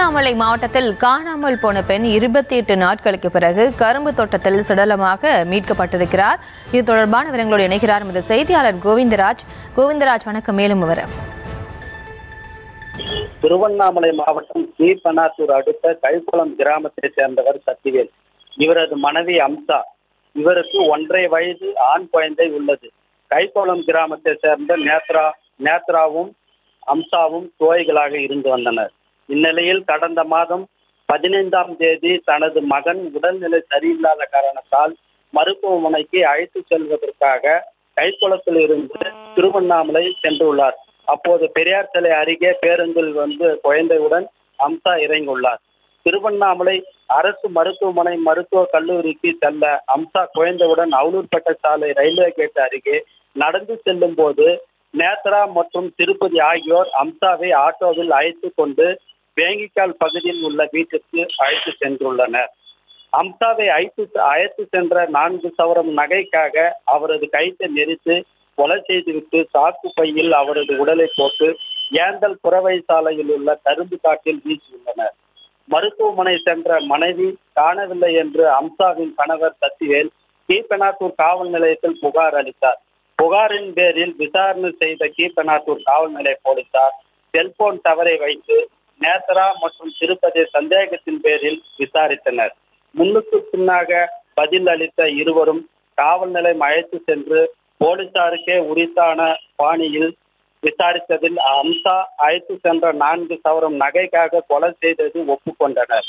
திருவண்ணாமலை மாவட்டத்தில் காணாமல் போன பெண் 28 நாட்களுக்கு பிறகு கரும்பு தோட்டத்தில் சடலமாக மீட்கப்பட்டிருக்கிறார். இது தொடர்பான விவரங்களோடு இணைகிறார் இந்த செய்தியாளர் கோவிந்தராஜ். வணக்கம். மேலும் விவரம். திருவண்ணாமலை மாவட்டம் கீழ்பெனாத்தூர் அடுத்த கைக்குளம் கிராமத்தை சேர்ந்தவர் சத்திவேல். இவரது மனைவி அம்சா. இவருக்கு 1.5 வயது ஆண் குழந்தை உள்ளது. கைக்குளம் கிராமத்தை சேர்ந்த நேத்ராவும் அம்சாவும் தோய்களாக இருந்து வந்தனர். இந்நிலையில் கடந்த மாதம் 15ஆம் தேதி தனது மகன் உடல்நிலை சரியில்லாத காரணத்தால் மருத்துவமனைக்கு அழைத்து செல்வதற்காக கைக்குளத்தில் இருந்து திருவண்ணாமலை சென்றுள்ளார். அப்போது பெரியார் சிலை அருகே பேருந்தில் குழந்தையுடன் அம்சா இறங்கியுள்ளார். திருவண்ணாமலை அரசு மருத்துவமனை மருத்துவக் கல்லூரிக்கு செல்ல அம்சா குழந்தையுடன் அவுலூர்பேட்டை சாலை ரயில்வே கேட் அருகே நடந்து செல்லும் போது நேத்ரா மற்றும் திருப்பதி ஆகியோர் அம்சாவை ஆட்டோவில் அழைத்து கொண்டு வேங்கிக்கால் பகுதியில் உள்ள வீட்டிற்கு அழைத்து சென்றுள்ளனர். அம்சாவை அழைத்து சென்ற 4 சவரம் நகைக்காக அவரது கயிற்றை நெரித்து கொலை செய்துவிட்டு சாக்கு பையில் அவரது உடலை போட்டு ஏந்தல் புறவை சாலையில் உள்ள கரும்பு காட்டில் வீசியுள்ளனர். மருத்துவமனை சென்ற மனைவி காணவில்லை என்று அம்சாவின் கணவர் சத்திவேல் கீழ்பெனாத்தூர் காவல் நிலையத்தில் புகார் அளித்தார். புகாரின் பேரில் விசாரணை செய்த கீழ்பெனாத்தூர் காவல் நிலைய போலீசார் செல்போன் டவரை வைத்து நேத்ரா மற்றும் திருப்பதி சந்தேகத்தின் பேரில் விசாரித்தனர். முன்னுக்கு பின்னாக பதில் அளித்த இருவரும் காவல் நிலையம் அழைத்து சென்று போலீசாருக்கே உரித்தான பாணியில் விசாரித்ததில் அம்சா அழைத்து சென்ற 4 சவரம் நகைக்காக கொலை செய்தது ஒப்புக்கொண்டனர்.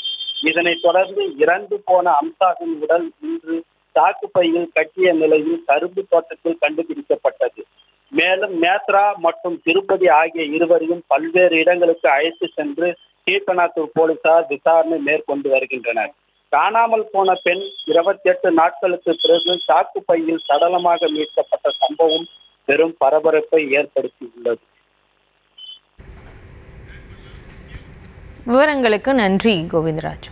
இதனைத் தொடர்ந்து இறந்து போன அம்சாவின் உடல் இன்று சாக்கு பையில் கட்டிய நிலையில் கரும்பு தோட்டத்தில் கண்டுபிடிக்கப்பட்டது. மேலும் நேத்ரா மற்றும் திருப்பதி ஆகிய இருவரையும் பல்வேறு இடங்களுக்கு அழைத்து சென்று கீழ்பெனாத்தூர் போலீசார் விசாரணை மேற்கொண்டு வருகின்றனர். காணாமல் போன பெண் 28 நாட்களுக்கு பிறகு சாக்கு பையில் சடலமாக மீட்கப்பட்ட சம்பவம் பெரும் பரபரப்பை ஏற்படுத்தியுள்ளது. விவரங்களுக்கு நன்றி கோவிந்தராஜ்.